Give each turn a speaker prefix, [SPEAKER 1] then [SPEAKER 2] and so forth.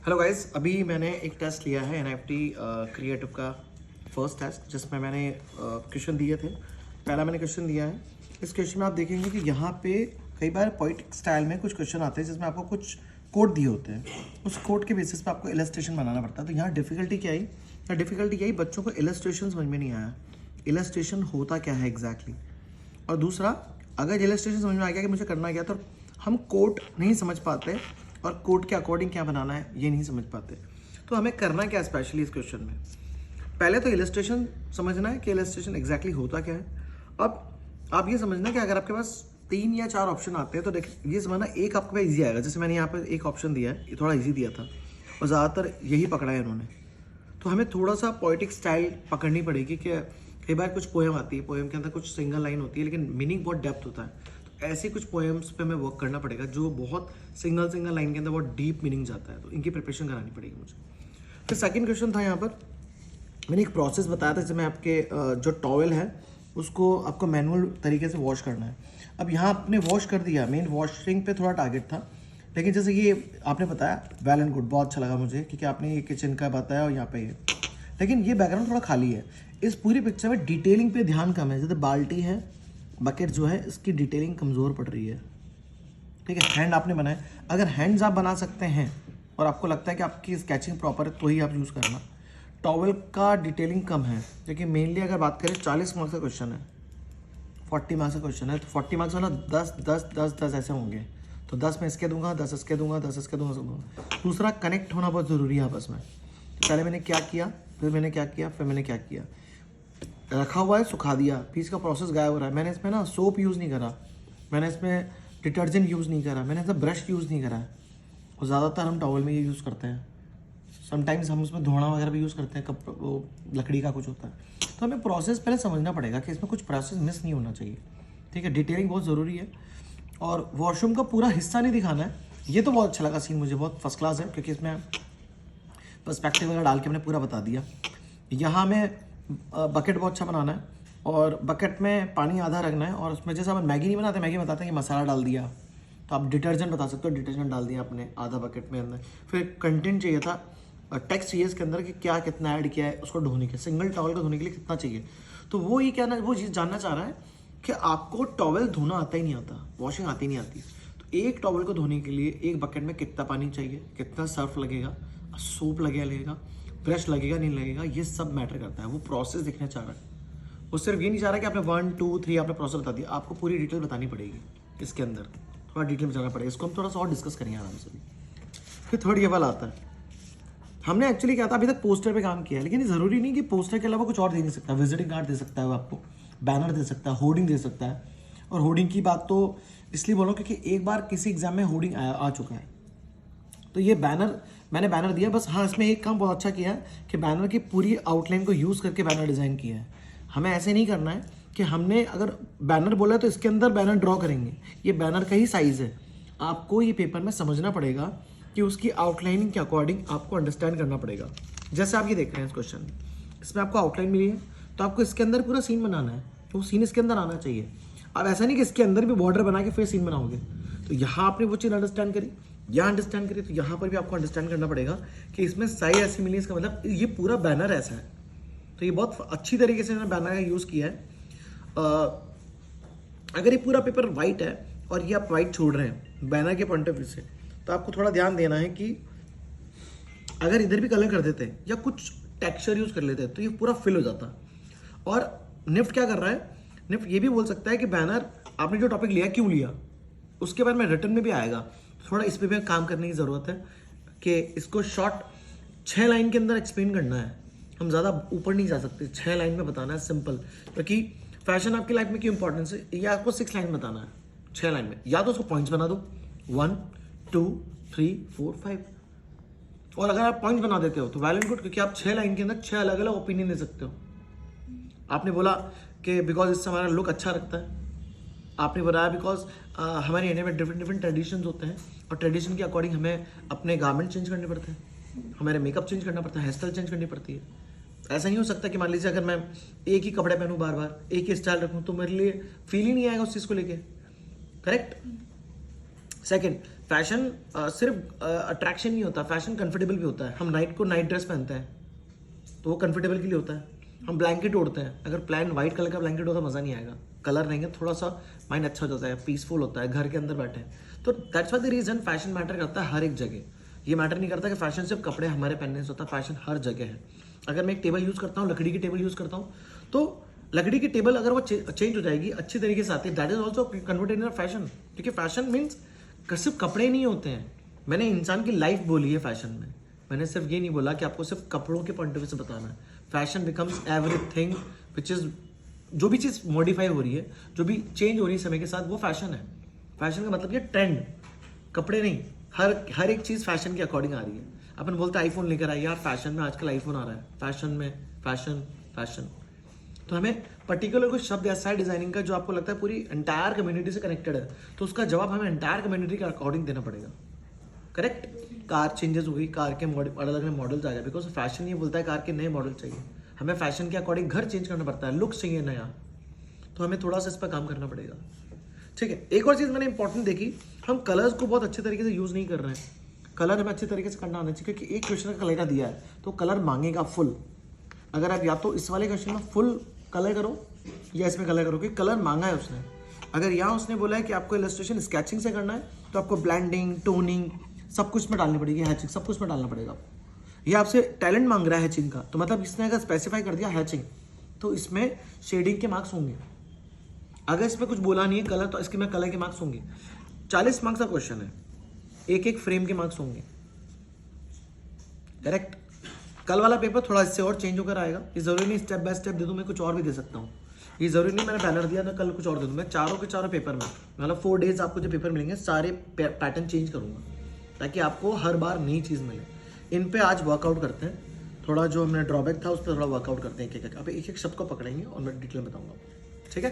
[SPEAKER 1] Hello guys, अभी मैंने एक टेस्ट लिया है एनएफटी क्रिएटिव का फर्स्ट टेस्ट, जिसमें मैंने क्वेश्चन दिए थे। पहला मैंने क्वेश्चन दिया है। इस क्वेश्चन में आप देखेंगे कि यहाँ पे कई बार पोएटिक स्टाइल में कुछ क्वेश्चन आते हैं जिसमें आपको कुछ कोड दिए होते हैं। उस कोड के बेसिस पे आपको इलस्ट्रेशन बनाना पड़ता है। तो यहाँ डिफिकल्टी क्या आई? यहाँ डिफिकल्टी क्या आई, बच्चों को इलस्ट्रेशन समझ में नहीं आया। इलस्ट्रेशन होता क्या है एग्जैक्टली। और दूसरा, अगर इलस्ट्रेशन समझ में आ गया कि मुझे करना क्या, तो हम कोड नहीं समझ पाते और कोड के अकॉर्डिंग क्या बनाना है ये नहीं समझ पाते। तो हमें करना क्या स्पेशली इस क्वेश्चन में, पहले तो इलस्ट्रेशन समझना है कि इलस्ट्रेशन एग्जैक्टली होता क्या है। अब आप ये समझना कि अगर आपके पास 3 या 4 ऑप्शन आते हैं तो देखिए ये समझना, एक आपके पास ईजी आएगा। जैसे मैंने यहाँ पर एक ऑप्शन दिया है, ये थोड़ा ईजी दिया था और ज़्यादातर यही पकड़ा है इन्होंने। तो हमें थोड़ा सा पोएटिक स्टाइल पकड़नी पड़ेगी कि कई बार कुछ पोएम आती है, पोएम के अंदर कुछ सिंगल लाइन होती है लेकिन मीनिंग बहुत डेप्थ होता है। तो ऐसी कुछ पोएम्स पे हमें वर्क करना पड़ेगा जो बहुत सिंगल लाइन के अंदर बहुत डीप मीनिंग जाता है। तो इनकी प्रिपरेशन करानी पड़ेगी मुझे। फिर सेकंड क्वेश्चन था, यहाँ पर मैंने एक प्रोसेस बताया था जिसमें आपके जो टॉवेल है उसको आपको मैनुअल तरीके से वॉश करना है। अब यहाँ आपने वॉश कर दिया, मेन वॉशिंग पे थोड़ा टारगेट था, लेकिन जैसे ये आपने बताया वेल एंड गुड, बहुत अच्छा लगा मुझे क्योंकि आपने ये किचन का बताया और यहाँ पे ये, लेकिन ये बैकग्राउंड थोड़ा खाली है। इस पूरी पिक्चर में डिटेलिंग पे ध्यान कम है। जैसे बाल्टी है, बकेट जो है, इसकी डिटेलिंग कमज़ोर पड़ रही है। ठीक है, हैंड आपने बनाए, अगर हैंड्स आप बना सकते हैं और आपको लगता है कि आपकी स्केचिंग प्रॉपर है तो ही आप यूज़ करना। टॉवल का डिटेलिंग कम है, लेकिन मेनली अगर बात करें 40 मार्क्स का क्वेश्चन है, 40 मार्क्स का क्वेश्चन है, तो 40 मार्क्स वाला 10 10 10 10 ऐसे होंगे। तो 10 मैं इसके दूंगा, 10 इसके दूंगा, 10 इसके दूंगा। दूसरा, कनेक्ट होना बहुत ज़रूरी है आपस में। तो पहले मैंने क्या किया, फिर मैंने क्या किया, फिर मैंने क्या किया, रखा हुआ है, सुखा दिया, फिर इसका प्रोसेस गायब हो रहा है। मैंने इसमें ना सोप यूज़ नहीं करा, मैंने इसमें डिटर्जेंट यूज़ नहीं करा, मैंने इसमें ब्रश यूज़ नहीं करा है। और ज़्यादातर हम टॉवल में ये यूज़ करते हैं। समटाइम्स हम उसमें धोना वगैरह भी यूज़ करते हैं, कप वो लकड़ी का कुछ होता है। तो हमें प्रोसेस पहले समझना पड़ेगा कि इसमें कुछ प्रोसेस मिस नहीं होना चाहिए। ठीक है, डिटेलिंग बहुत ज़रूरी है। और वॉशरूम का पूरा हिस्सा नहीं दिखाना है। ये तो बहुत अच्छा लगा सीन मुझे, बहुत फर्स्ट क्लास है क्योंकि इसमें पर्सपेक्टिव वगैरह डाल के मैंने पूरा बता दिया। यहाँ में बकेट बहुत अच्छा बनाना है और बकेट में पानी आधा रखना है। और उसमें जैसे अपन मैगी नहीं बनाते, मैगी बताते हैं कि मसाला डाल दिया, तो आप डिटर्जेंट बता सकते हो, डिटर्जेंट डाल दिया आपने आधा बकेट में अंदर। फिर कंटेंट चाहिए था, टेक्स्ट चाहिए इसके अंदर कि क्या कितना ऐड किया है उसको धोने के, सिंगल टॉवल को धोने के लिए कितना चाहिए। तो वो ये कहना, वो चीज़ जानना चाह रहा है कि आपको टॉवल धोना आता ही नहीं आता, वॉशिंग आती नहीं आती। तो एक टॉवल को धोने के लिए एक बकेट में कितना पानी चाहिए, कितना सर्फ लगेगा, सोप लगेगा, ब्रश लगेगा नहीं लगेगा, ये सब मैटर करता है। वो प्रोसेस देखना चाह रहा है। वो सिर्फ ये नहीं चाह रहा कि आपने 1 2 3 आपने प्रोसेस बता दिया, आपको पूरी डिटेल बतानी पड़ेगी इसके अंदर, थोड़ा डिटेल में जाना पड़ेगा। इसको हम थोड़ा सा और डिस्कस करेंगे आराम से। फिर थर्ड ये वाला आता है, हमने एक्चुअली क्या था, अभी तक पोस्टर पे काम किया है, लेकिन ये ज़रूरी नहीं कि पोस्टर के अलावा कुछ और दे नहीं सकता। विजिटिंग कार्ड दे सकता है वो आपको, बैनर दे सकता है, होर्डिंग दे सकता है। और होर्डिंग की बात तो इसलिए बोलो क्योंकि एक बार किसी एग्जाम में होर्डिंग आ चुका है। तो ये बैनर, मैंने बैनर दिया बस। हाँ, इसमें एक काम बहुत अच्छा किया है कि बैनर की पूरी आउटलाइन को यूज़ करके बैनर डिज़ाइन किया है। हमें ऐसे नहीं करना है कि हमने अगर बैनर बोला तो इसके अंदर बैनर ड्रॉ करेंगे, ये बैनर का ही साइज़ है। आपको ये पेपर में समझना पड़ेगा कि उसकी आउटलाइनिंग के अकॉर्डिंग आपको अंडरस्टैंड करना पड़ेगा। जैसे आप ये देख रहे हैं इस क्वेश्चन, इसमें आपको आउटलाइन मिली है तो आपको इसके अंदर पूरा सीन बनाना है, तो सीन इसके अंदर आना चाहिए। अब ऐसा नहीं कि इसके अंदर भी बॉर्डर बना के फिर सीन बनाओगे। तो यहाँ आपने वो चीज़ अंडरस्टैंड करी, यहाँ अंडरस्टैंड करिए, तो यहाँ पर भी आपको अंडरस्टैंड करना पड़ेगा कि इसमें साइज ऐसी मिली, इसका मतलब ये पूरा बैनर ऐसा है। तो ये बहुत अच्छी तरीके से मैंने बैनर का यूज़ किया है। अगर ये पूरा पेपर वाइट है और ये आप वाइट छोड़ रहे हैं बैनर के पॉइंट ऑफ व्यू से, तो आपको थोड़ा ध्यान देना है कि अगर इधर भी कलर कर देते या कुछ टेक्सचर यूज़ कर लेते तो ये पूरा फिल हो जाता। और निफ्ट क्या कर रहा है, निफ्ट ये भी बोल सकता है कि बैनर आपने जो टॉपिक लिया क्यों लिया, उसके बाद में रिटर्न में भी आएगा। थोड़ा इस पे भी काम करने की ज़रूरत है कि इसको शॉर्ट 6 लाइन के अंदर एक्सप्लेन करना है। हम ज़्यादा ऊपर नहीं जा सकते, 6 लाइन में बताना है सिंपल। क्योंकि फैशन आपकी लाइफ में क्यों इंपॉर्टेंस है, ये आपको 6 लाइन बताना है, 6 लाइन में। या तो उसको पॉइंट्स बना दो 1 2 3 4 5, और अगर आप पॉइंट्स बना देते हो तो वेल एंड गुड, क्योंकि आप 6 लाइन के अंदर 6 अलग अलग ओपिनियन दे सकते हो। आपने बोला कि बिकॉज इससे हमारा लुक अच्छा लगता है, आपने बताया बिकॉज हमारे इंडिया में डिफरेंट ट्रेडिशन होते हैं और ट्रेडिशन के अकॉर्डिंग हमें अपने गारमेंट चेंज करने पड़ते हैं, हमारे मेकअप चेंज करना पड़ता है, हेयर स्टाइल चेंज करनी पड़ती है। ऐसा नहीं हो सकता कि मान लीजिए अगर मैं एक ही कपड़े पहनूं बार बार, एक ही स्टाइल रखूं, तो मेरे लिए फील ही नहीं आएगा उस चीज़ को लेके। करेक्ट। सेकंड, फैशन सिर्फ अट्रैक्शन नहीं होता, फैशन कंफर्टेबल भी होता है। हम नाइट को नाइट ड्रेस पहनते हैं तो वो कंफर्टेबल के लिए होता है। हम ब्लैंकेट ओढ़ते हैं, अगर प्लान वाइट कलर का ब्लैंकेट होता मज़ा नहीं आएगा। कलर रहेंगे थोड़ा सा माइंड अच्छा हो जाता है, पीसफुल होता है, घर के अंदर बैठे हैं। तो that's why the reason fashion matter करता है हर एक जगह। ये मैटर नहीं करता कि फैशन सिर्फ कपड़े हमारे पहनने से होता है, फैशन हर जगह है। अगर मैं एक टेबल यूज़ करता हूँ, लकड़ी की टेबल यूज़ करता हूँ, तो लकड़ी की टेबल अगर वो चेंज हो जाएगी अच्छी तरीके से आती है, that is also converted in fashion. क्योंकि फैशन मीन्स सिर्फ कपड़े नहीं होते हैं, मैंने इंसान की लाइफ बोली है फैशन में। मैंने सिर्फ ये नहीं बोला कि आपको सिर्फ कपड़ों के पॉइंट ऑफ व्यू से बताना है। Fashion becomes everything which is, जो भी चीज़ मॉडिफाई हो रही है, जो भी चेंज हो रही है समय के साथ, वो फैशन है। फैशन का मतलब ये ट्रेंड, कपड़े नहीं, हर एक चीज़ फैशन के अकॉर्डिंग आ रही है। अपन बोलते हैं आईफोन लेकर आए यार, फैशन में आजकल आईफोन आ रहा है, फैशन में फैशन फैशन। तो हमें पर्टिकुलर कोई शब्द ऐसा है डिजाइनिंग का जो आपको लगता है पूरी एंटायर कम्युनिटी से कनेक्टेड है, तो उसका जवाब हमें एंटायर कम्युनिटी के अकॉर्डिंग देना पड़ेगा। करेक्ट। कार चेंजेस हो गई, कार के अलग अलग मॉडल्स आ गए, बिकॉज फैशन ये बोलता है कार के नए मॉडल चाहिए। हमें फैशन के अकॉर्डिंग घर चेंज करना पड़ता है, लुक्स चाहिए नया, तो हमें थोड़ा सा इस पर काम करना पड़ेगा। ठीक है। एक और चीज़ मैंने इंपॉर्टेंट देखी, हम कलर्स को बहुत अच्छे तरीके से यूज़ नहीं कर रहे हैं। कलर हमें अच्छे तरीके से करना आना चाहिए, क्योंकि एक क्वेश्चन का कलर का दिया है तो कलर मांगेगा फुल। अगर आप या तो इस वाले क्वेश्चन में फुल कलर करो या इसमें कलर करो, क्योंकि कलर मांगा है उसने। अगर यहाँ उसने बोला है कि आपको इलस्ट्रेशन स्केचिंग से करना है, तो आपको ब्लेंडिंग, टोनिंग सब कुछ में डालनी पड़ेगी, हैचिंग सब कुछ में डालना पड़ेगा आपको। ये आपसे टैलेंट मांग रहा है हैचिंग का, तो मतलब इसने अगर स्पेसिफाई कर दिया हैचिंग, तो इसमें शेडिंग के मार्क्स होंगे। अगर इसमें कुछ बोला नहीं है कलर, तो इसके में कलर के मार्क्स होंगे। 40 मार्क्स का क्वेश्चन है, एक एक फ्रेम के मार्क्स होंगे। करेक्ट। कल वाला पेपर थोड़ा इससे और चेंज होकर आएगा। ये जरूरी नहीं स्टेप बाय स्टेप दे दूं, मैं कुछ और भी दे सकता हूँ। ये जरूरी नहीं मैंने बैनर दिया तो कल कुछ और दे दूं। मैं चारों के चारों पेपर में, मतलब 4 डेज आपको जो पेपर मिलेंगे सारे पैटर्न चेंज करूंगा, ताकि आपको हर बार नई चीज़ मिले। इन पे आज वर्कआउट करते हैं, थोड़ा जो हमने ड्रॉबैक था उस पर थोड़ा वर्कआउट करते हैं। एक एक शब्द को पकड़ेंगे और मैं डिटेल में बताऊंगा। ठीक है।